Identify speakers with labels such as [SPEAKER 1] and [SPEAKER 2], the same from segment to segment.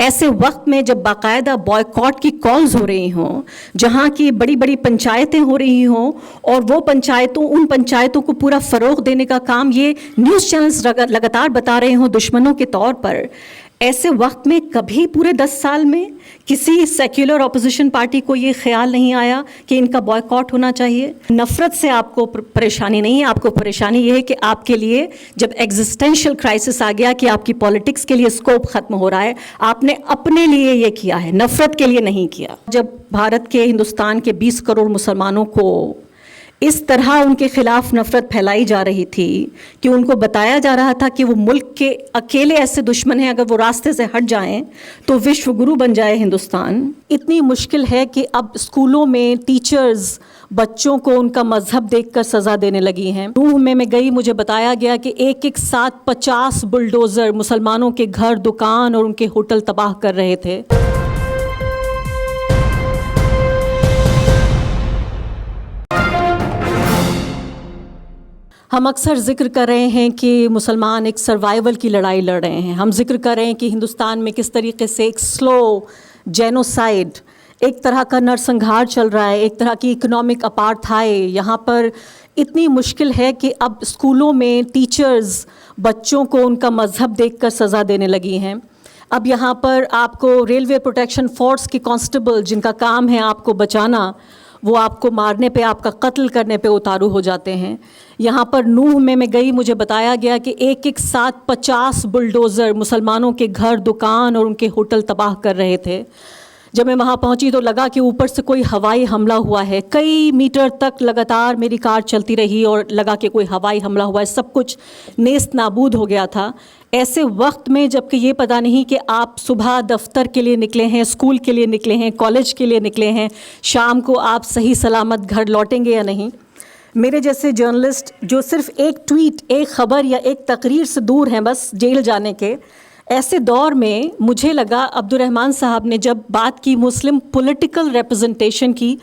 [SPEAKER 1] ایسے وقت میں جب باقاعدہ بائیکاٹ کی کالز ہو رہی ہوں، جہاں کی بڑی بڑی پنچایتیں ہو رہی ہوں، اور وہ ان پنچایتوں کو پورا فروغ دینے کا کام یہ نیوز چینلز لگاتار بتا رہے ہوں دشمنوں کے طور پر، ایسے وقت میں کبھی پورے 10 سال میں کسی سیکولر اپوزیشن پارٹی کو یہ خیال نہیں آیا کہ ان کا بائیکاٹ ہونا چاہیے؟ نفرت سے آپ کو پریشانی نہیں ہے، آپ کو پریشانی یہ ہے کہ آپ کے لیے جب ایگزسٹینشل کرائسس آ گیا کہ آپ کی پالیٹکس کے لیے اسکوپ ختم ہو رہا ہے، آپ نے اپنے لیے یہ کیا ہے، نفرت کے لیے نہیں کیا۔ جب بھارت کے، ہندوستان کے 20 کروڑ مسلمانوں کو اس طرح ان کے خلاف نفرت پھیلائی جا رہی تھی کہ ان کو بتایا جا رہا تھا کہ وہ ملک کے اکیلے ایسے دشمن ہیں، اگر وہ راستے سے ہٹ جائیں تو وشو گرو بن جائے ہندوستان۔ اتنی مشکل ہے کہ اب اسکولوں میں ٹیچرز بچوں کو ان کا مذہب دیکھ کر سزا دینے لگی ہیں۔ روح میں گئی، مجھے بتایا گیا کہ ایک ساتھ 50 بلڈوزر مسلمانوں کے گھر، دکان اور ان کے ہوٹل تباہ کر رہے تھے۔ ہم اکثر ذکر کر رہے ہیں کہ مسلمان ایک سروائیول کی لڑائی لڑ رہے ہیں، ہم ذکر کر رہے ہیں کہ ہندوستان میں کس طریقے سے ایک سلو جینوسائیڈ، ایک طرح کا نرسنگھار چل رہا ہے، ایک طرح کی اکنامک اپارتھائی یہاں پر اتنی مشکل ہے کہ اب اسکولوں میں ٹیچرز بچوں کو ان کا مذہب دیکھ کر سزا دینے لگی ہیں۔ اب یہاں پر آپ کو ریلوے پروٹیکشن فورس کے کانسٹیبل جن کا کام ہے آپ کو بچانا، وہ آپ کو مارنے پہ، آپ کا قتل کرنے پہ اتارو ہو جاتے ہیں۔ یہاں پر نوح میں گئی، مجھے بتایا گیا کہ ایک ساتھ 50 بلڈوزر مسلمانوں کے گھر، دکان اور ان کے ہوٹل تباہ کر رہے تھے۔ جب میں وہاں پہنچی تو لگا کہ اوپر سے کوئی ہوائی حملہ ہوا ہے، کئی میٹر تک لگاتار میری کار چلتی رہی اور لگا کہ کوئی ہوائی حملہ ہوا ہے، سب کچھ نیست نابود ہو گیا تھا۔ ایسے وقت میں جب کہ یہ پتہ نہیں کہ آپ صبح دفتر کے لیے نکلے ہیں، اسکول کے لیے نکلے ہیں، کالج کے لیے نکلے ہیں، شام کو آپ صحیح سلامت گھر لوٹیں گے یا نہیں۔ میرے جیسے جرنلسٹ جو صرف ایک ٹویٹ، ایک خبر یا ایک تقریر سے دور ہیں بس جیل جانے کے، ایسے دور میں مجھے لگا عبدالرحمن صاحب نے جب بات کی مسلم پولیٹیکل ریپرزنٹیشن کی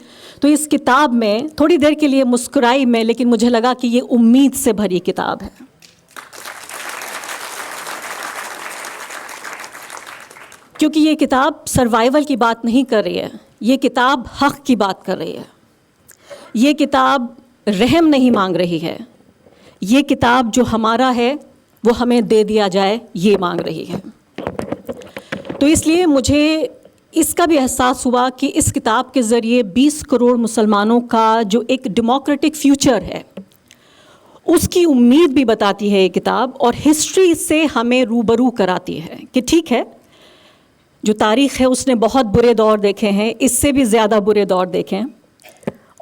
[SPEAKER 1] تو اس کتاب میں تھوڑی دیر کے لیے مسکرائی میں، لیکن مجھے لگا کہ یہ امید سے بھری کتاب ہے۔ کیونکہ یہ کتاب سروائیول کی بات نہیں کر رہی ہے، یہ کتاب حق کی بات کر رہی ہے، یہ کتاب رحم نہیں مانگ رہی ہے، یہ کتاب جو ہمارا ہے وہ ہمیں دے دیا جائے یہ مانگ رہی ہے۔ تو اس لیے مجھے اس کا بھی احساس ہوا کہ اس کتاب کے ذریعے 20 کروڑ مسلمانوں کا جو ایک ڈیموکریٹک فیوچر ہے اس کی امید بھی بتاتی ہے یہ کتاب، اور ہسٹری سے ہمیں روبرو کراتی ہے کہ ٹھیک ہے، جو تاریخ ہے اس نے بہت برے دور دیکھے ہیں، اس سے بھی زیادہ برے دور دیکھیں،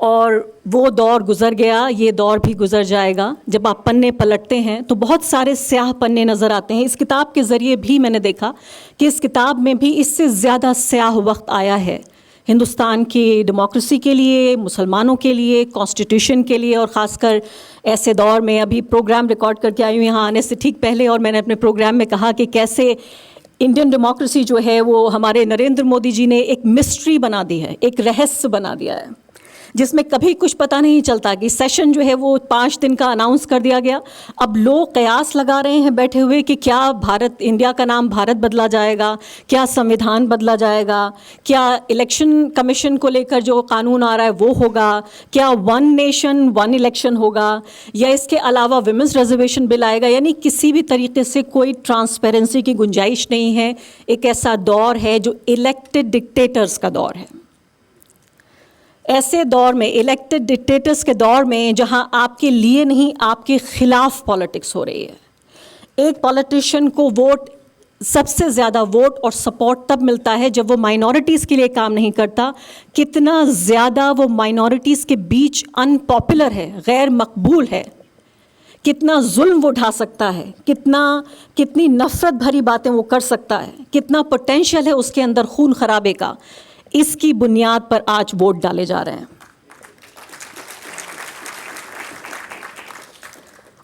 [SPEAKER 1] اور وہ دور گزر گیا، یہ دور بھی گزر جائے گا۔ جب آپ پنے پلٹتے ہیں تو بہت سارے سیاہ پنے نظر آتے ہیں۔ اس کتاب کے ذریعے بھی میں نے دیکھا کہ اس کتاب میں بھی اس سے زیادہ سیاہ وقت آیا ہے ہندوستان کی ڈیموکریسی کے لیے، مسلمانوں کے لیے، کانسٹیٹیوشن کے لیے، اور خاص کر ایسے دور میں۔ ابھی پروگرام ریکارڈ کر کے آئی ہوں یہاں آنے سے ٹھیک پہلے، اور میں نے اپنے پروگرام میں کہا کہ کیسے انڈین ڈیموکریسی جو ہے وہ ہمارے نریندر مودی جی نے ایک مسٹری بنا دی ہے، ایک رہسیہ بنا دیا ہے، جس میں کبھی کچھ پتہ نہیں چلتا کہ سیشن جو ہے وہ 5 دن کا اناؤنس کر دیا گیا۔ اب لوگ قیاس لگا رہے ہیں بیٹھے ہوئے کہ کیا انڈیا کا نام بھارت بدلا جائے گا، کیا سنویدھان بدلا جائے گا، کیا الیکشن کمیشن کو لے کر جو قانون آ رہا ہے وہ ہوگا، کیا 1 نیشن 1 الیکشن ہوگا، یا اس کے علاوہ ویمنس ریزرویشن بل آئے گا۔ یعنی کسی بھی طریقے سے کوئی ٹرانسپیرنسی کی گنجائش نہیں ہے۔ ایک ایسا دور ہے جو الیکٹڈ ڈکٹیٹرز کا دور ہے۔ ایسے دور میں، الیکٹڈ ڈکٹیٹرز کے دور میں، جہاں آپ کے لیے نہیں آپ کے خلاف پالیٹکس ہو رہی ہے، ایک پالیٹیشین کو سب سے زیادہ ووٹ اور سپورٹ تب ملتا ہے جب وہ مائنورٹیز کے لیے کام نہیں کرتا۔ کتنا زیادہ وہ مائنورٹیز کے بیچ ان پاپولر ہے، غیر مقبول ہے، کتنا ظلم وہ اٹھا سکتا ہے، کتنی نفرت بھری باتیں وہ کر سکتا ہے، کتنا پوٹینشیل ہے اس کے اندر خون خرابے کا، اس کی بنیاد پر آج ووٹ ڈالے جا رہے ہیں۔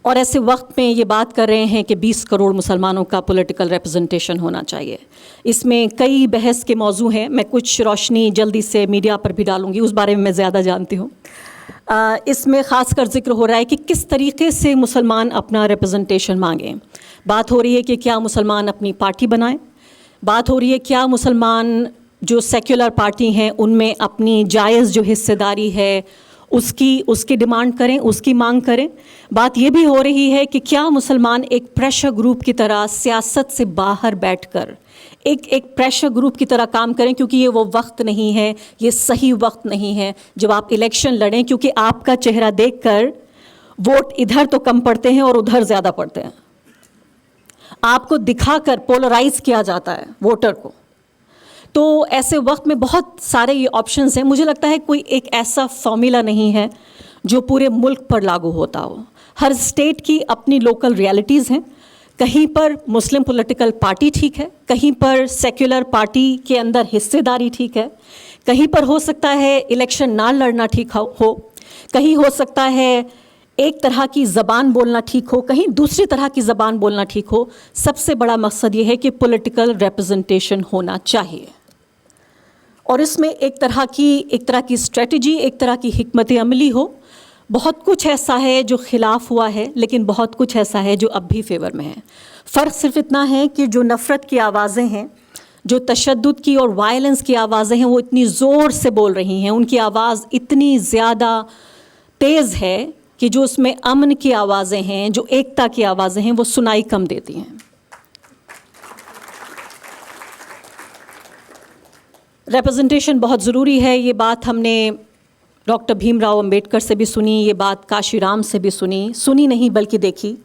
[SPEAKER 1] اور ایسے وقت میں یہ بات کر رہے ہیں کہ 20 کروڑ مسلمانوں کا پولیٹیکل ریپرزنٹیشن ہونا چاہیے۔ اس میں کئی بحث کے موضوع ہیں، میں کچھ روشنی جلدی سے میڈیا پر بھی ڈالوں گی، اس بارے میں زیادہ جانتی ہوں۔ اس میں خاص کر ذکر ہو رہا ہے کہ کس طریقے سے مسلمان اپنا ریپرزنٹیشن مانگیں۔ بات ہو رہی ہے کہ کیا مسلمان اپنی پارٹی بنائیں، بات ہو رہی ہے کیا مسلمان جو سیکولر پارٹی ہیں ان میں اپنی جائز جو حصے داری ہے اس کی ڈیمانڈ کریں, اس کی مانگ کریں. بات یہ بھی ہو رہی ہے کہ کیا مسلمان ایک پریشر گروپ کی طرح سیاست سے باہر بیٹھ کر ایک پریشر گروپ کی طرح کام کریں, کیونکہ یہ وہ وقت نہیں ہے, یہ صحیح وقت نہیں ہے جب آپ الیکشن لڑیں, کیونکہ آپ کا چہرہ دیکھ کر ووٹ ادھر تو کم پڑتے ہیں اور ادھر زیادہ پڑتے ہیں. آپ کو دکھا کر پولرائز کیا جاتا ہے ووٹر کو. تو ایسے وقت میں بہت سارے یہ آپشنز ہیں. مجھے لگتا ہے کوئی ایک ایسا فارمولا نہیں ہے جو پورے ملک پر لاگو ہوتا ہو. ہر اسٹیٹ کی اپنی لوکل ریالٹیز ہیں. کہیں پر مسلم پولیٹیکل پارٹی ٹھیک ہے, کہیں پر سیکولر پارٹی کے اندر حصے داری ٹھیک ہے, کہیں پر ہو سکتا ہے الیکشن نہ لڑنا ٹھیک ہو, کہیں ہو سکتا ہے ایک طرح کی زبان بولنا ٹھیک ہو, کہیں دوسری طرح کی زبان بولنا ٹھیک ہو. سب سے بڑا مقصد یہ ہے کہ پولیٹیکل ریپرزنٹیشن ہونا چاہیے, اور اس میں ایک طرح کی اسٹریٹجی, ایک طرح کی حکمت عملی ہو. بہت کچھ ایسا ہے جو خلاف ہوا ہے, لیکن بہت کچھ ایسا ہے جو اب بھی فیور میں ہے. فرق صرف اتنا ہے کہ جو نفرت کی آوازیں ہیں, جو تشدد کی اور وائلنس کی آوازیں ہیں, وہ اتنی زور سے بول رہی ہیں, ان کی آواز اتنی زیادہ تیز ہے کہ جو اس میں امن کی آوازیں ہیں, جو ایکتا کی آوازیں ہیں, وہ سنائی کم دیتی ہیں. ریپرزنٹیشن بہت ضروری ہے. یہ بات ہم نے ڈاکٹر بھیم راؤ امبیڈکر سے بھی سنی, یہ بات کاشی رام سے بھی سنی نہیں بلکہ دیکھی.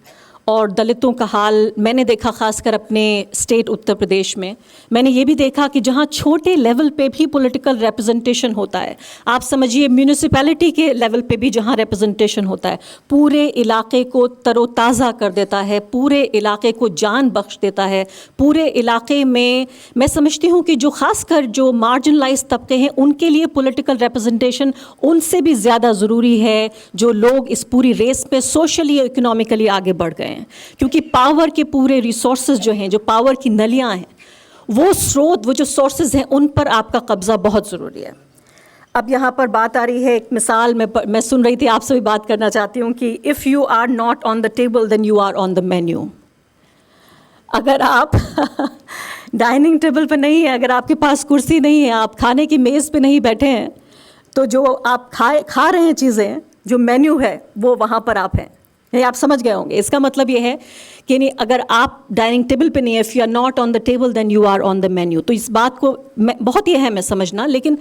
[SPEAKER 1] اور دلتوں کا حال میں نے دیکھا, خاص کر اپنے اسٹیٹ اتر پردیش میں. میں نے یہ بھی دیکھا کہ جہاں چھوٹے لیول پہ بھی پولیٹیکل ریپرزنٹیشن ہوتا ہے, آپ سمجھیے میونسپیلٹی کے لیول پہ بھی جہاں ریپرزنٹیشن ہوتا ہے, پورے علاقے کو تر و تازہ کر دیتا ہے, پورے علاقے کو جان بخش دیتا ہے. پورے علاقے میں سمجھتی ہوں کہ جو خاص کر جو مارجنلائز طبقے ہیں ان کے لیے پولیٹیکل ریپرزنٹیشن ان سے بھی زیادہ ضروری ہے جو لوگ اس پوری ریس پہ سوشلی اور اکنامکلی آگے بڑھ گئے ہیں. کیونکہ پاور کے پورے ریسورسز جو ہیں, جو پاور کی نلیاں ہیں, وہ سروت, وہ جو سورسز ہیں, ان پر آپ کا قبضہ بہت ضروری ہے. اب یہاں پر بات آ رہی ہے, ایک مثال میں سن رہی تھی, آپ سے بھی بات کرنا چاہتی ہوں کہ if you are not on the table then you are on the menu. اگر آپ ڈائننگ ٹیبل پہ نہیں ہیں, اگر آپ کے پاس کرسی نہیں ہے, آپ کھانے کی میز پہ نہیں بیٹھے ہیں, تو جو آپ کھا رہے ہیں چیزیں, جو مینیو ہے وہ وہاں پر آپ ہیں. آپ سمجھ گئے ہوں گے. اس کا مطلب یہ ہے کہ نہیں, اگر آپ ڈائننگ ٹیبل پہ نہیں ہیں, if you are not on the table then you are on the menu. تو اس بات کو بہت یہ ہے میں سمجھنا, لیکن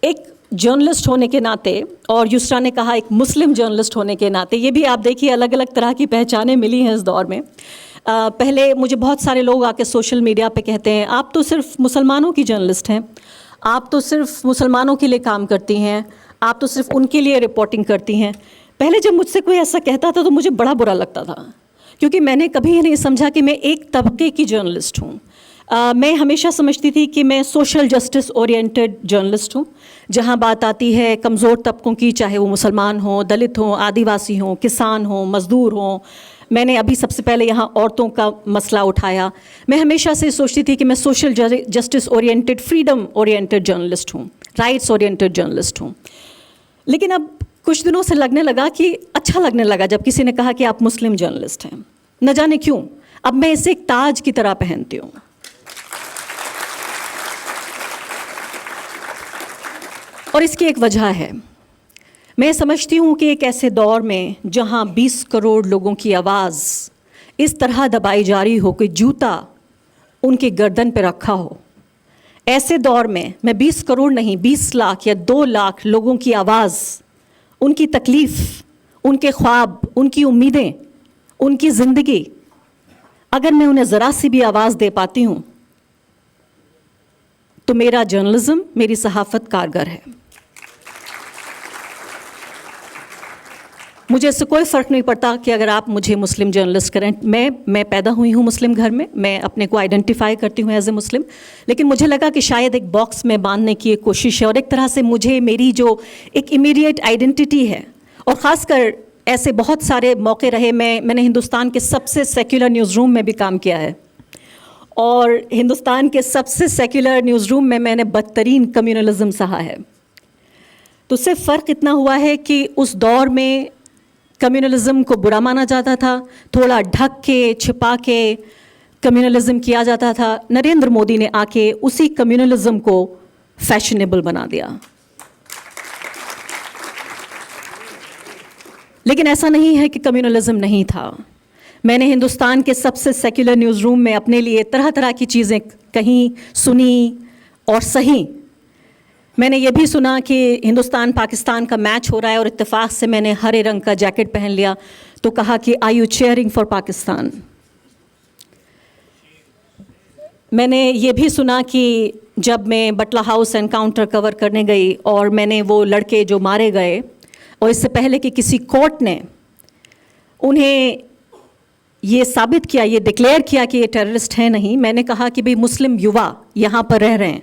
[SPEAKER 1] ایک جرنلسٹ ہونے کے ناطے, اور یسرا نے کہا ایک مسلم جرنلسٹ ہونے کے ناطے, یہ بھی آپ دیکھیے الگ الگ طرح کی پہچانیں ملی ہیں اس دور میں. پہلے مجھے بہت سارے لوگ آ کے سوشل میڈیا پہ کہتے ہیں آپ تو صرف مسلمانوں کی جرنلسٹ ہیں, آپ تو صرف مسلمانوں کے لیے کام کرتی ہیں, آپ تو صرف ان کے لیے رپورٹنگ کرتی ہیں. پہلے جب مجھ سے کوئی ایسا کہتا تھا تو مجھے بڑا برا لگتا تھا, کیونکہ میں نے کبھی یہ نہیں سمجھا کہ میں ایک طبقے کی جرنلسٹ ہوں. میں ہمیشہ سمجھتی تھی کہ میں سوشل جسٹس اورینٹڈ جرنلسٹ ہوں, جہاں بات آتی ہے کمزور طبقوں کی, چاہے وہ مسلمان ہوں, دلت ہوں, آدیواسی ہوں, کسان ہوں, مزدور ہوں. میں نے ابھی سب سے پہلے یہاں عورتوں کا مسئلہ اٹھایا. میں ہمیشہ سے سوچتی تھی کہ میں social justice oriented, freedom oriented journalist ہوں, رائٹس اورینٹڈ جرنلسٹ ہوں. لیکن اب کچھ دنوں سے لگنے لگا کہ اچھا لگنے لگا جب کسی نے کہا کہ آپ مسلم جرنلسٹ ہیں. نہ جانے کیوں اب میں اسے ایک تاج کی طرح پہنتی ہوں. اور اس کی ایک وجہ ہے. میں سمجھتی ہوں کہ ایک ایسے دور میں جہاں 20 کروڑ لوگوں کی آواز اس طرح دبائی جا رہی ہو کہ جوتا ان کے گردن پہ رکھا ہو, ایسے دور میں 20 کروڑ نہیں, 20 لاکھ یا 2 لاکھ لوگوں کی آواز, ان کی تکلیف, ان کے خواب, ان کی امیدیں, ان کی زندگی, اگر میں انہیں ذرا سی بھی آواز دے پاتی ہوں تو میرا جرنلزم, میری صحافت کارگر ہے. مجھے اس سے کوئی فرق نہیں پڑتا کہ اگر آپ مجھے مسلم جرنلسٹ کریں. میں پیدا ہوئی ہوں مسلم گھر میں اپنے کو آئیڈینٹیفائی کرتی ہوں ایز اے مسلم, لیکن مجھے لگا کہ شاید ایک باکس میں باندھنے کی ایک کوشش ہے, اور ایک طرح سے مجھے میری جو ایک امیڈیٹ آئیڈینٹی ہے, اور خاص کر ایسے بہت سارے موقع رہے, میں نے ہندوستان کے سب سے سیکولر نیوز روم میں بھی کام کیا ہے, اور ہندوستان کے سب سے سیکولر نیوز روم میں نے بدترین کمیونلزم سہا ہے. تو صرف فرق اتنا ہوا ہے کہ اس دور میں کمیونلزم کو برا مانا جاتا تھا, تھوڑا ڈھک کے چھپا کے کمیونلزم کیا جاتا تھا، نریندر مودی نے آ کے اسی کمیونلزم کو فیشنیبل بنا دیا. لیکن ایسا نہیں ہے کہ کمیونلزم نہیں تھا. میں نے ہندوستان کے سب سے سیکولر نیوز روم میں اپنے لیے طرح طرح کی چیزیں کہیں، سنی اور سہی. میں نے یہ بھی سنا کہ ہندوستان پاکستان کا میچ ہو رہا ہے اور اتفاق سے میں نے ہرے رنگ کا جیکٹ پہن لیا تو کہا کہ are you cheering for Pakistan. میں نے یہ بھی سنا کہ جب میں بٹلہ ہاؤس انکاؤنٹر کور کرنے گئی اور میں نے وہ لڑکے جو مارے گئے اور اس سے پہلے کہ کسی کورٹ نے انہیں یہ ثابت کیا، یہ ڈکلیئر کیا کہ یہ ٹیررسٹ ہیں نہیں، میں نے کہا کہ بھئی مسلم یووا یہاں پر رہ رہے ہیں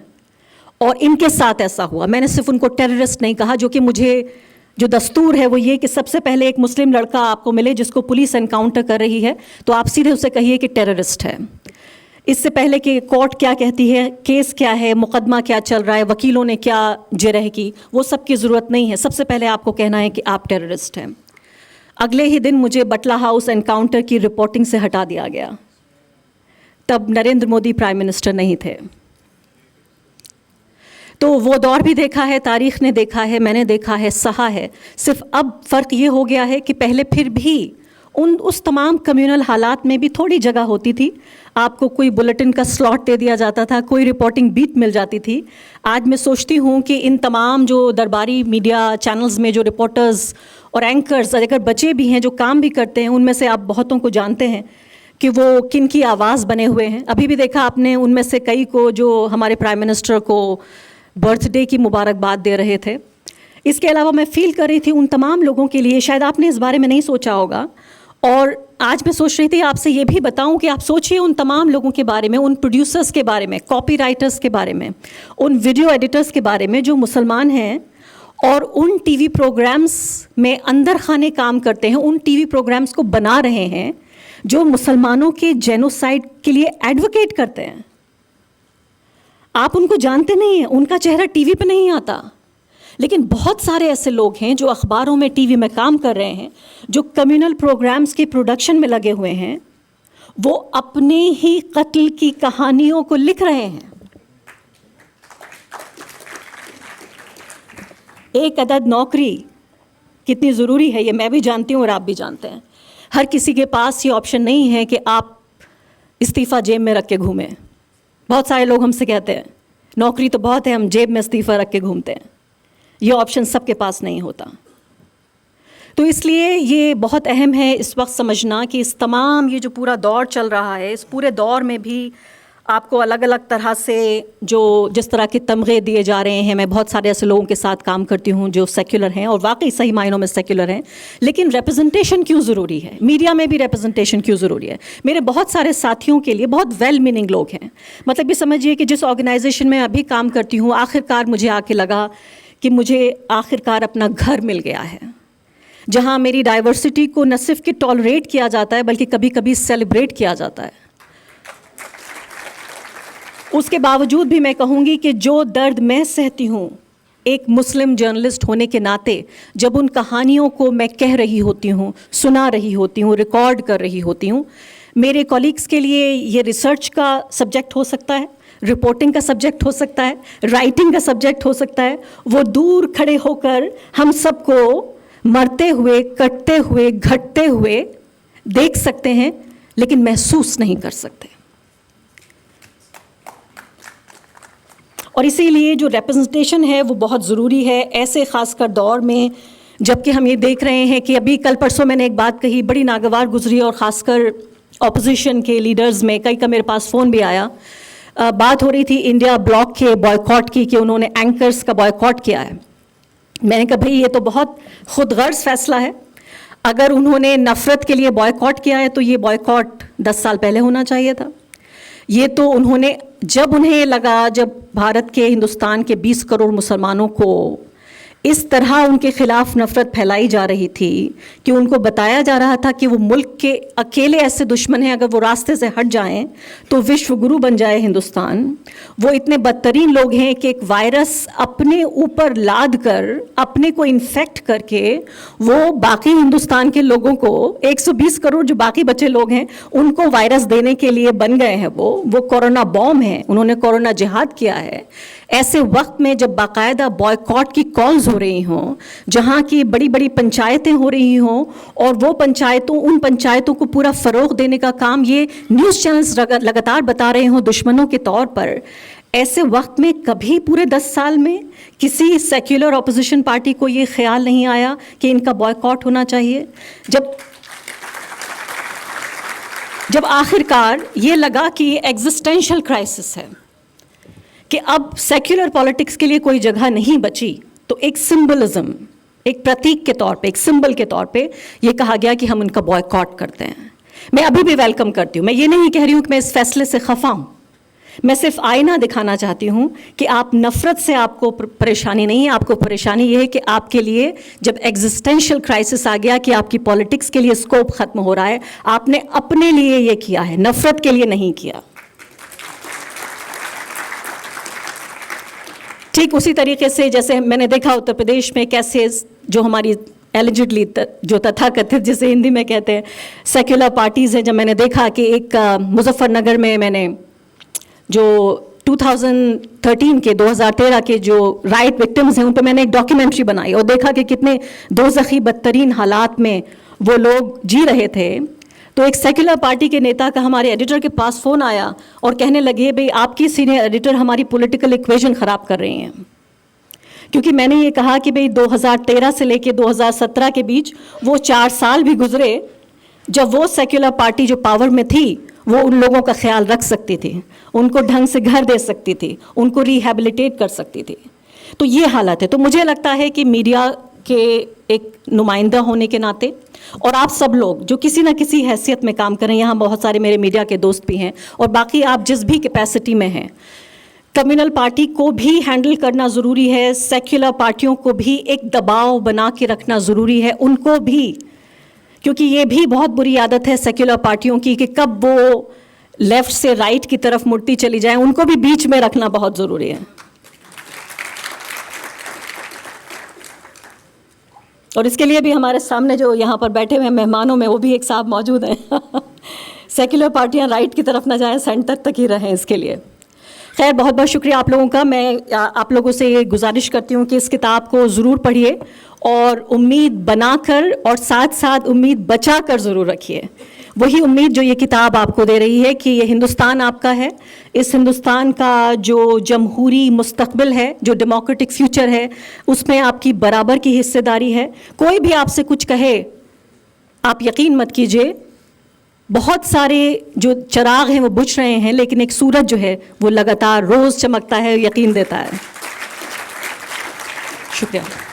[SPEAKER 1] اور ان کے ساتھ ایسا ہوا. میں نے صرف ان کو ٹیررسٹ نہیں کہا، جو کہ مجھے جو دستور ہے وہ یہ کہ سب سے پہلے ایک مسلم لڑکا آپ کو ملے جس کو پولیس انکاؤنٹر کر رہی ہے تو آپ سیدھے اسے کہیے کہ ٹیررسٹ ہے. اس سے پہلے کہ کورٹ کیا کہتی ہے، کیس کیا ہے، مقدمہ کیا چل رہا ہے، وکیلوں نے کیا جرح کی، وہ سب کی ضرورت نہیں ہے. سب سے پہلے آپ کو کہنا ہے کہ آپ ٹیررسٹ ہیں. اگلے ہی دن مجھے بٹلہ ہاؤس انکاؤنٹر کی رپورٹنگ سے ہٹا دیا گیا. تب نریندر مودی پرائم منسٹر نہیں تھے. تو وہ دور بھی دیکھا ہے، تاریخ نے دیکھا ہے، میں نے دیکھا ہے، سہا ہے. صرف اب فرق یہ ہو گیا ہے کہ پہلے پھر بھی اس تمام کمیونل حالات میں بھی تھوڑی جگہ ہوتی تھی. آپ کو کوئی بلیٹن کا سلاٹ دے دیا جاتا تھا، کوئی رپورٹنگ بیٹ مل جاتی تھی. آج میں سوچتی ہوں کہ ان تمام جو درباری میڈیا چینلز میں جو رپورٹرز اور اینکرز اگر بچے بھی ہیں جو کام بھی کرتے ہیں، ان میں سے آپ بہتوں کو جانتے ہیں کہ وہ کن کی آواز بنے ہوئے ہیں. ابھی بھی دیکھا آپ نے ان میں سے کئی کو جو ہمارے پرائم منسٹر کو برتھ ڈے کی مبارکباد دے رہے تھے. اس کے علاوہ میں فیل کر رہی تھی ان تمام لوگوں کے لیے، شاید آپ نے اس بارے میں نہیں سوچا ہوگا، اور آج میں سوچ رہی تھی آپ سے یہ بھی بتاؤں کہ آپ سوچئے ان تمام لوگوں کے بارے میں، ان پروڈیوسرز کے بارے میں، کاپی رائٹرز کے بارے میں، ان ویڈیو ایڈیٹرز کے بارے میں جو مسلمان ہیں اور ان ٹی وی پروگرامز میں اندر خانے کام کرتے ہیں، ان ٹی وی پروگرامز کو بنا رہے ہیں جو مسلمانوں کے جینوسائیڈ کے لیے ایڈوکیٹ کرتے ہیں. آپ ان کو جانتے نہیں ہیں، ان کا چہرہ ٹی وی پہ نہیں آتا، لیکن بہت سارے ایسے لوگ ہیں جو اخباروں میں، ٹی وی میں کام کر رہے ہیں، جو کمیونل پروگرامز کے پروڈکشن میں لگے ہوئے ہیں. وہ اپنے ہی قتل کی کہانیوں کو لکھ رہے ہیں. ایک عدد نوکری کتنی ضروری ہے یہ میں بھی جانتی ہوں اور آپ بھی جانتے ہیں. ہر کسی کے پاس یہ آپشن نہیں ہے کہ آپ استعفیٰ جیب میں رکھ کے گھومیں. بہت سارے لوگ ہم سے کہتے ہیں نوکری تو بہت ہے، ہم جیب میں استعفیٰ رکھ کے گھومتے ہیں. یہ آپشن سب کے پاس نہیں ہوتا. تو اس لیے یہ بہت اہم ہے اس وقت سمجھنا کہ اس تمام یہ جو پورا دور چل رہا ہے، اس پورے دور میں بھی آپ کو الگ الگ طرح سے جس طرح کے تمغے دیے جا رہے ہیں. میں بہت سارے ایسے لوگوں کے ساتھ کام کرتی ہوں جو سیکولر ہیں اور واقعی صحیح معنوں میں سیکولر ہیں، لیکن ریپرزنٹیشن کیوں ضروری ہے؟ میڈیا میں بھی ریپرزنٹیشن کیوں ضروری ہے؟ میرے بہت سارے ساتھیوں کے لیے بہت ویل میننگ لوگ ہیں. مطلب یہ سمجھیے کہ جس آرگنائزیشن میں ابھی کام کرتی ہوں، آخرکار مجھے آ کے لگا کہ مجھے آخرکار اپنا گھر مل گیا ہے، جہاں میری ڈائیورسٹی کو نہ صرف کہ ٹالریٹ کیا جاتا ہے بلکہ کبھی کبھی سیلیبریٹ کیا جاتا ہے. اس کے باوجود بھی میں کہوں گی کہ جو درد میں سہتی ہوں ایک مسلم جرنلسٹ ہونے کے ناطے، جب ان کہانیوں کو میں کہہ رہی ہوتی ہوں، سنا رہی ہوتی ہوں، ریکارڈ کر رہی ہوتی ہوں، میرے کولیگز کے لیے یہ ریسرچ کا سبجیکٹ ہو سکتا ہے، رپورٹنگ کا سبجیکٹ ہو سکتا ہے، رائٹنگ کا سبجیکٹ ہو سکتا ہے. وہ دور کھڑے ہو کر ہم سب کو مرتے ہوئے، کٹتے ہوئے، گھٹتے ہوئے دیکھ سکتے ہیں لیکن محسوس نہیں کر سکتے. اور اسی لیے جو ریپرزنٹیشن ہے وہ بہت ضروری ہے ایسے خاص کر دور میں، جب کہ ہم یہ دیکھ رہے ہیں کہ ابھی کل پرسوں میں نے ایک بات کہی بڑی ناگوار گزری، اور خاص کر اپوزیشن کے لیڈرز میں کئی کا میرے پاس فون بھی آیا. بات ہو رہی تھی انڈیا بلاک کے بائیکاٹ کی کہ انہوں نے اینکرز کا بائیکاٹ کیا ہے. میں نے کہا بھئی یہ تو بہت خود غرض فیصلہ ہے. اگر انہوں نے نفرت کے لیے بائیکاٹ کیا ہے تو یہ بائیکاٹ 10 سال پہلے ہونا چاہیے تھا. یہ تو انہوں نے جب انہیں لگا، جب بھارت کے، ہندوستان کے 20 کروڑ مسلمانوں کو اس طرح ان کے خلاف نفرت پھیلائی جا رہی تھی کہ ان کو بتایا جا رہا تھا کہ وہ ملک کے اکیلے ایسے دشمن ہیں، اگر وہ راستے سے ہٹ جائیں تو وشو گرو بن جائے ہندوستان. وہ اتنے بدترین لوگ ہیں کہ ایک وائرس اپنے اوپر لاد کر، اپنے کو انفیکٹ کر کے، وہ باقی ہندوستان کے لوگوں کو 120 کروڑ جو باقی بچے لوگ ہیں ان کو وائرس دینے کے لیے بن گئے ہیں. وہ کورونا بوم ہیں، انہوں نے کورونا جہاد کیا ہے. ایسے وقت میں جب باقاعدہ بوائیکاٹ کی کالز ہو رہی ہوں، جہاں کی بڑی بڑی پنچایتیں ہو رہی ہوں، اور وہ ان پنچایتوں کو پورا فروغ دینے کا کام یہ نیوز چینلز لگاتار بتا رہے ہوں دشمنوں کے طور پر، ایسے وقت میں کبھی پورے 10 سال میں کسی سیکولر اپوزیشن پارٹی کو یہ خیال نہیں آیا کہ ان کا بوائیکاٹ ہونا چاہیے؟ جب آخرکار یہ لگا کہ یہ ایگزسٹینشل کرائسس ہے، کہ اب سیکولر پالیٹکس کے لیے کوئی جگہ نہیں بچی، تو ایک سمبلزم، ایک پرتیک کے طور پہ، ایک سمبل کے طور پہ یہ کہا گیا کہ ہم ان کا بوائیکاٹ کرتے ہیں. میں ابھی بھی ویلکم کرتی ہوں. میں یہ نہیں کہہ رہی ہوں کہ میں اس فیصلے سے خفا ہوں. میں صرف آئینہ دکھانا چاہتی ہوں کہ آپ نفرت سے آپ کو پریشانی نہیں ہے. آپ کو پریشانی یہ ہے کہ آپ کے لیے جب ایگزسٹینشل کرائسس آ گیا کہ آپ کی پالیٹکس کے لیے اسکوپ ختم ہو رہا ہے، آپ نے اپنے لیے یہ کیا ہے، نفرت کے لیے نہیں کیا. ٹھیک اسی طریقے سے جیسے میں نے دیکھا اتر پردیش میں کیسے جو ہماری ایلیجڈلی جو تتھا کتھت جسے ہندی میں کہتے ہیں سیکولر پارٹیز ہیں، جب میں نے دیکھا کہ ایک مظفر نگر میں نے جو 2013 کے جو رائٹ وکٹمز ہیں ان پہ میں نے ایک ڈاکیومنٹری بنائی اور دیکھا کہ کتنے دوزخی بدترین حالات میں وہ لوگ جی رہے تھے. تو ایک سیکولر پارٹی کے نیتا کا ہمارے ایڈیٹر کے پاس فون آیا اور کہنے لگے بھئی آپ کی سینئر ایڈیٹر ہماری پولیٹیکل ایکویژن خراب کر رہی ہیں. کیونکہ میں نے یہ کہا کہ بھئی 2013 سے لے کے 2017 کے بیچ وہ 4 سال بھی گزرے جب وہ سیکولر پارٹی جو پاور میں تھی وہ ان لوگوں کا خیال رکھ سکتی تھی، ان کو ڈھنگ سے گھر دے سکتی تھی، ان کو ریہیبلیٹیٹ کر سکتی تھی. تو یہ حالت ہے. تو مجھے لگتا ہے کہ میڈیا کے ایک نمائندہ ہونے کے ناطے، اور آپ سب لوگ جو کسی نہ کسی حیثیت میں کام کریں، یہاں بہت سارے میرے میڈیا کے دوست بھی ہیں اور باقی آپ جس بھی کیپیسٹی میں ہیں، کمیونل پارٹی کو بھی ہینڈل کرنا ضروری ہے. سیکولر پارٹیوں کو بھی ایک دباؤ بنا کے رکھنا ضروری ہے، ان کو بھی، کیونکہ یہ بھی بہت بری عادت ہے سیکولر پارٹیوں کی کہ کب وہ لیفٹ سے رائٹ کی طرف مڑتی چلی جائیں، ان کو بھی بیچ میں رکھنا بہت ضروری ہے. اور اس کے لیے بھی ہمارے سامنے جو یہاں پر بیٹھے ہوئے مہمانوں میں وہ بھی ایک صاحب موجود ہیں. سیکولر پارٹیاں رائٹ کی طرف نہ جائیں، سینٹر تک ہی رہیں. اس کے لیے خیر بہت بہت شکریہ آپ لوگوں کا. میں آپ لوگوں سے یہ گزارش کرتی ہوں کہ اس کتاب کو ضرور پڑھیے اور امید بنا کر اور ساتھ ساتھ امید بچا کر ضرور رکھیے. وہی امید جو یہ کتاب آپ کو دے رہی ہے کہ یہ ہندوستان آپ کا ہے، اس ہندوستان کا جو جمہوری مستقبل ہے، جو ڈیموکریٹک فیوچر ہے، اس میں آپ کی برابر کی حصہ داری ہے. کوئی بھی آپ سے کچھ کہے آپ یقین مت کیجیے. بہت سارے جو چراغ ہیں وہ بجھ رہے ہیں، لیکن ایک سورج جو ہے وہ لگاتار روز چمکتا ہے، یقین دیتا ہے. شکریہ.